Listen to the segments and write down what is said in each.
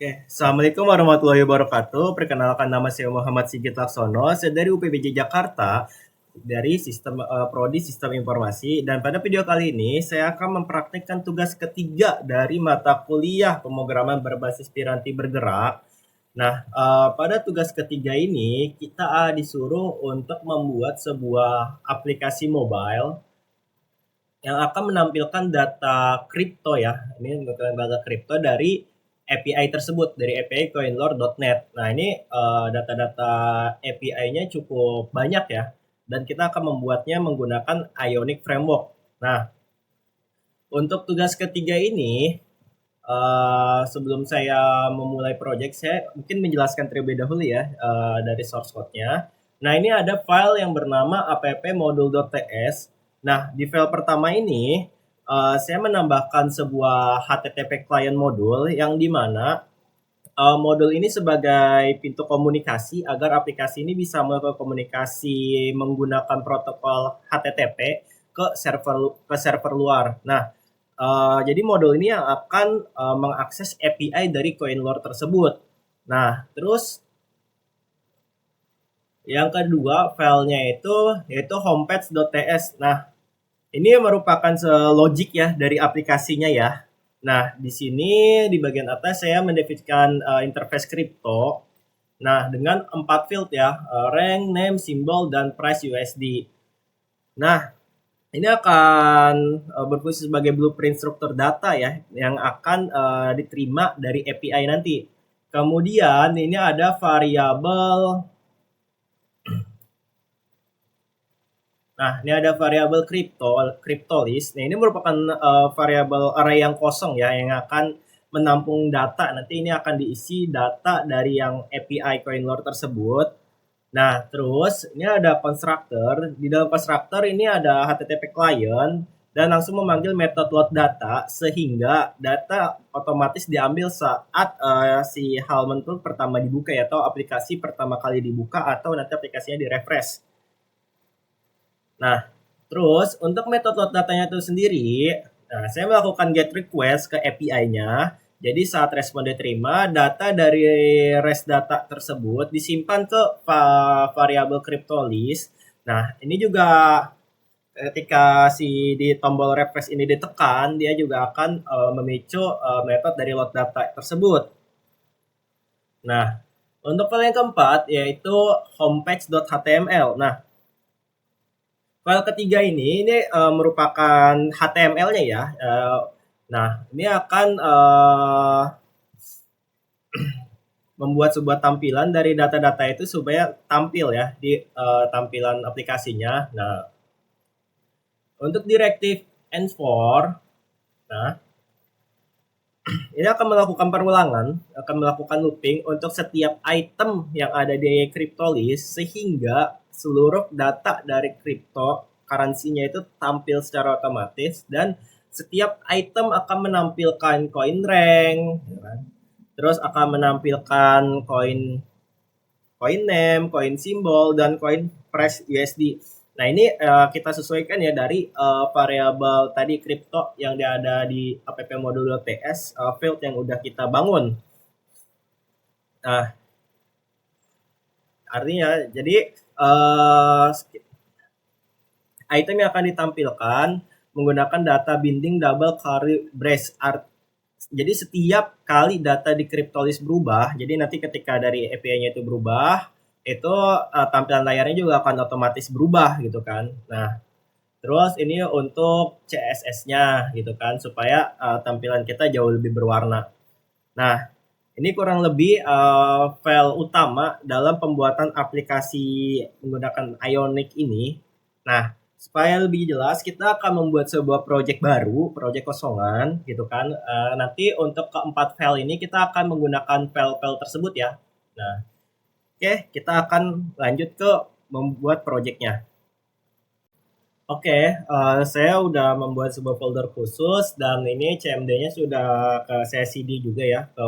Oke, Assalamualaikum warahmatullahi wabarakatuh. Perkenalkan nama saya Muhammad Sigit Laksono, saya dari UPBJ Jakarta, dari Prodi Sistem Informasi. Dan pada video kali ini, saya akan mempraktikkan tugas ketiga dari mata kuliah pemrograman berbasis piranti bergerak. Nah, pada tugas ketiga ini, kita disuruh untuk membuat sebuah aplikasi mobile yang akan menampilkan data kripto ya. Ini menampilkan data kripto dari API tersebut, dari API coinlore.net. Nah, ini data-data API-nya cukup banyak ya, dan kita akan membuatnya menggunakan Ionic Framework. Nah, untuk tugas ketiga ini, sebelum saya memulai project, saya mungkin menjelaskan terlebih dahulu ya dari source code-nya. Nah, ini ada file yang bernama app-module.ts. Nah, di file pertama ini, saya menambahkan sebuah HTTP client module yang dimana modul ini sebagai pintu komunikasi agar aplikasi ini bisa melakukan komunikasi menggunakan protokol HTTP ke server luar. Nah, jadi modul ini yang akan mengakses API dari CoinLore tersebut. Nah, terus yang kedua filenya itu yaitu homepage.ts. Nah, ini merupakan logic ya dari aplikasinya ya. Nah, di sini di bagian atas saya mendefinisikan interface kripto. Nah, dengan 4 field ya, rank, name, symbol, dan price USD. Nah, ini akan berfungsi sebagai blueprint struktur data ya, yang akan diterima dari API nanti. Kemudian ini ada variabel. Nah, ini ada variabel cryptolist. Nah, ini merupakan variabel array yang kosong ya, yang akan menampung data. Nanti ini akan diisi data dari yang API CoinLore tersebut. Nah, terus ini ada constructor. Di dalam constructor ini ada HTTP client dan langsung memanggil method load data sehingga data otomatis diambil saat si Hellman tool pertama dibuka ya, atau aplikasi pertama kali dibuka atau nanti aplikasinya di-refresh. Nah, terus untuk metode load datanya itu sendiri, nah, saya melakukan get request ke API-nya. Jadi saat respon diterima, data dari REST data tersebut disimpan ke variabel cryptolist. Nah, ini juga ketika si di tombol refresh ini ditekan, dia juga akan memicu metode dari load data tersebut. Nah, untuk file yang keempat yaitu homepage.html. Nah, file ketiga ini merupakan HTML-nya ya. Nah, ini akan membuat sebuah tampilan dari data-data itu supaya tampil ya di tampilan aplikasinya. Nah, untuk directive env4, nah ini akan melakukan perulangan, akan melakukan looping untuk setiap item yang ada di CryptoList sehingga seluruh data dari cryptocurrency-nya itu tampil secara otomatis dan setiap item akan menampilkan coin rank, terus akan menampilkan coin name, coin symbol, dan coin price USD. Nah, ini kita sesuaikan ya dari variabel tadi kripto yang ada di app-module.ts field yang udah kita bangun. Nah, artinya jadi item yang akan ditampilkan menggunakan data binding double curly brace. Jadi setiap kali data di CryptoList berubah, jadi nanti ketika dari API-nya itu berubah, itu tampilan layarnya juga akan otomatis berubah gitu kan. Nah, terus ini untuk CSS-nya gitu kan, supaya tampilan kita jauh lebih berwarna. Nah, ini kurang lebih file utama dalam pembuatan aplikasi menggunakan Ionic ini. Nah, supaya lebih jelas, kita akan membuat sebuah project baru, project kosongan gitu kan. Nanti untuk keempat file ini kita akan menggunakan file-file tersebut ya. Nah, oke, kita akan lanjut ke membuat projectnya. Oke, saya udah membuat sebuah folder khusus dan ini CMD-nya sudah saya CD juga ya ke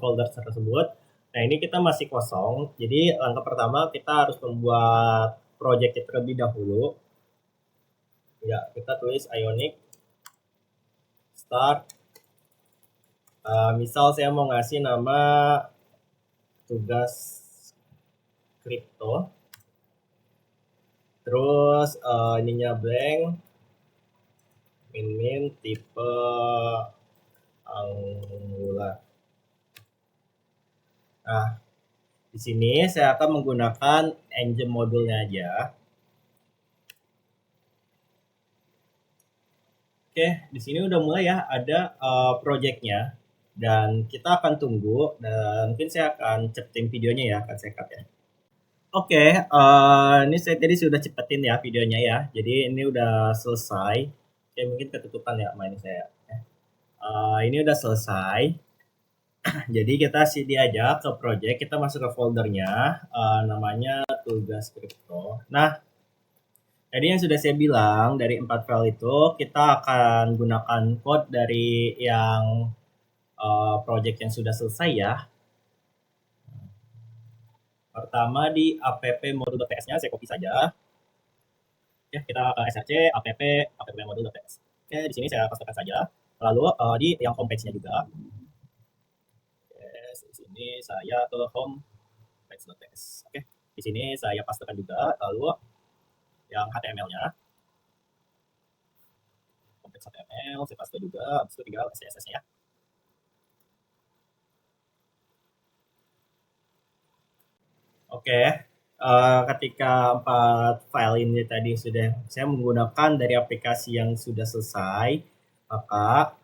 folder tersebut. Nah, ini kita masih kosong. Jadi langkah pertama kita harus membuat project terlebih dahulu. Ya, kita tulis Ionic start Misal saya mau ngasih nama tugas kripto, terus ininya blank, min tipe Angular. Nah, di sini saya akan menggunakan engine modulnya aja. Oke, di sini udah mulai ya ada projectnya, dan kita akan tunggu, dan mungkin saya akan cepetin videonya ya, akan saya cut ya. Oke, ini saya tadi sudah cepetin ya videonya ya, jadi ini udah selesai. Oke, mungkin ketutupan ya main saya. Ini udah selesai. Jadi kita CD aja ke project, kita masuk ke foldernya, namanya tugas kripto. Nah, tadi yang sudah saya bilang dari 4 file itu kita akan gunakan code dari yang project yang sudah selesai ya. Pertama di app modul.ts-nya saya copy saja. Ya, kita ke src app modul.ts. Oke, di sini saya pastekan saja. Lalu di yang homepage-nya juga. Oke, di sini saya ke home page.ts. Oke, di sini saya pastekan juga. Lalu yang HTML-nya, homepage HTML saya paste juga. Habis itu tinggal CSS-nya ya. Oke, ketika 4 file ini tadi sudah saya menggunakan dari aplikasi yang sudah selesai, maka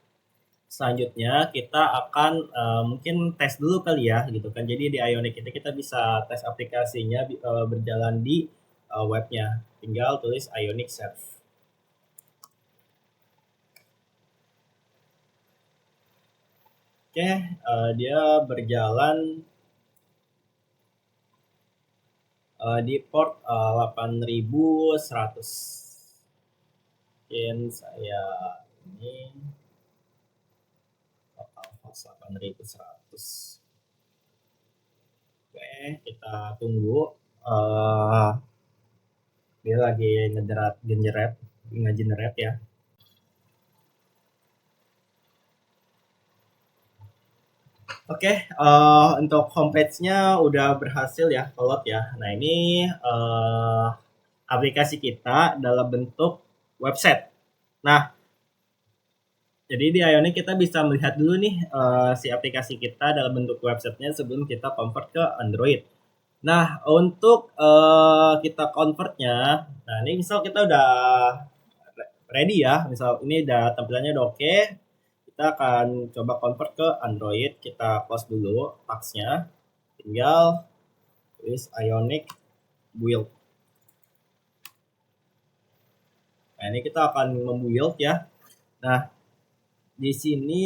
selanjutnya kita akan mungkin tes dulu kali ya gitu kan. Jadi di Ionic kita bisa tes aplikasinya berjalan di webnya. Tinggal tulis Ionic Serve. Oke, dia berjalan di port 8100. Mungkin saya ini localhost 8100. Oke, kita tunggu. Dia lagi ngegenerate ya. Oke, untuk homepage-nya udah berhasil ya load ya. Nah, ini aplikasi kita dalam bentuk website. Nah, jadi di Ionic kita bisa melihat dulu nih si aplikasi kita dalam bentuk websitenya sebelum kita convert ke Android. Nah, untuk kita convertnya, nah ini misal kita udah ready ya, misal ini udah tampilannya udah oke, kita akan coba convert ke Android. Kita close dulu tagsnya, tinggal tulis Ionic build. Nah, ini kita akan membuild ya. Nah, di sini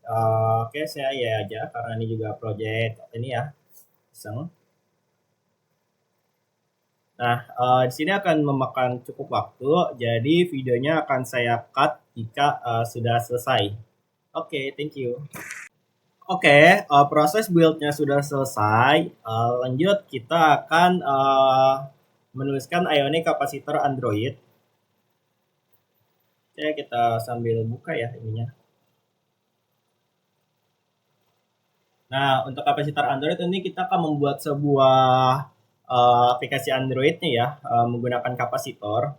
oke, saya ya aja karena ini juga project ini ya, iseng. Nah, di sini akan memakan cukup waktu, jadi videonya akan saya cut jika sudah selesai. Oke, thank you. Oke, proses build-nya sudah selesai. Lanjut, kita akan menuliskan Ionic kapasitor Android. Oke, kita sambil buka ya ininya. Nah, untuk kapasitor Android ini kita akan membuat sebuah aplikasi Android-nya ya, menggunakan kapasitor.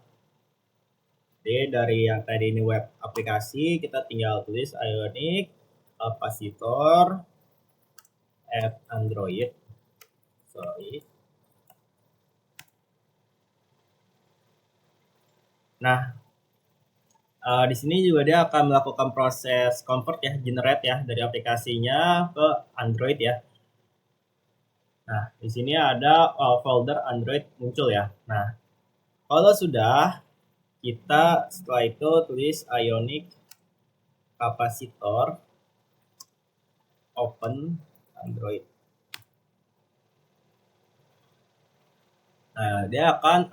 Jadi dari yang tadi ini web aplikasi, kita tinggal tulis Ionic kapasitor app Android. Sorry. Nah, di sini juga dia akan melakukan proses convert ya, generate ya dari aplikasinya ke Android ya. Nah, di sini ada folder Android muncul ya. Nah, kalau sudah, kita setelah itu tulis Ionic kapasitor open Android. Nah, dia akan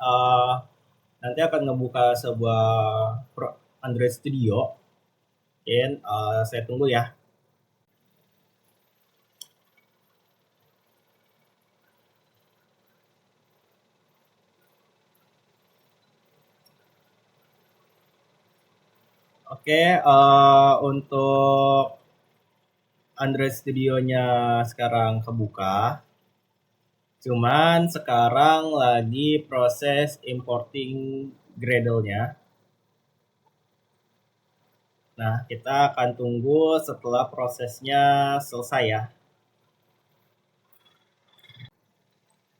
nanti akan ngebuka sebuah Android Studio. Dan saya tunggu ya. Oke, untuk Android Studio-nya sekarang kebuka. Cuman sekarang lagi proses importing Gradle-nya. Nah, kita akan tunggu setelah prosesnya selesai ya.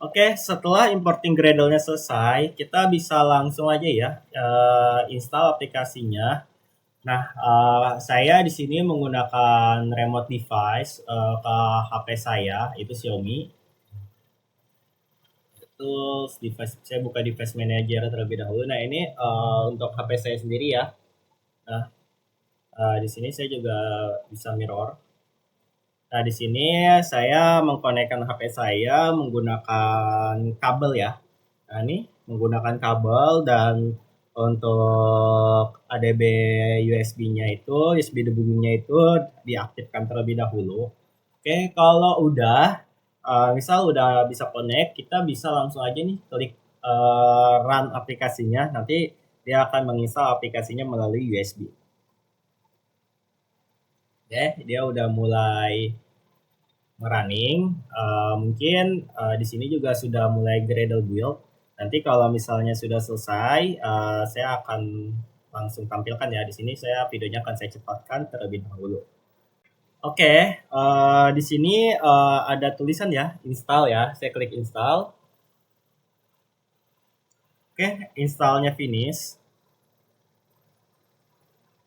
Oke, setelah importing Gradle-nya selesai, kita bisa langsung aja ya install aplikasinya. Nah, saya di sini menggunakan remote device ke HP saya, itu Xiaomi. Terus device saya buka device manager terlebih dahulu. Nah, ini untuk HP saya sendiri ya. Nah, di sini saya juga bisa mirror. Nah, di sini saya mengkonekkan HP saya menggunakan kabel ya. Nah, ini menggunakan kabel dan untuk ADB USB-nya itu, USB debuggingnya itu diaktifkan terlebih dahulu. Oke, kalau udah, misal udah bisa connect, kita bisa langsung aja nih klik run aplikasinya. Nanti dia akan menginstal aplikasinya melalui USB. Oke, dia udah mulai running. Mungkin di sini juga sudah mulai Gradle build. Nanti kalau misalnya sudah selesai, saya akan langsung tampilkan ya. Di sini videonya akan saya cepatkan terlebih dahulu. Oke, di sini ada tulisan ya, install ya. Saya klik install. Oke, installnya finish.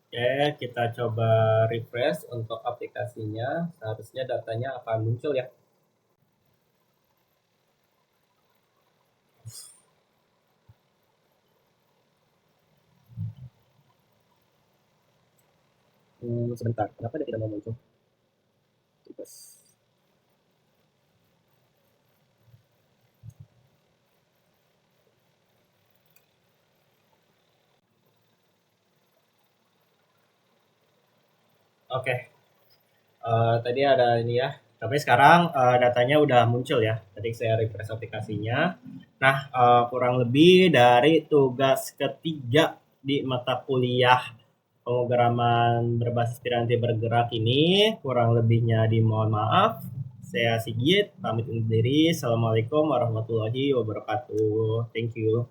Oke, kita coba refresh untuk aplikasinya. Seharusnya datanya akan muncul ya. Sebentar, kenapa dia tidak mau muncul? Terus. Oke, tadi ada ini ya. Tapi sekarang datanya udah muncul ya. Tadi saya refresh aplikasinya. Nah, kurang lebih dari tugas ketiga di mata kuliah pemrograman berbasis piranti bergerak ini, kurang lebihnya dimohon maaf. Saya Sigit, pamit undur diri. Assalamualaikum warahmatullahi wabarakatuh. Thank you.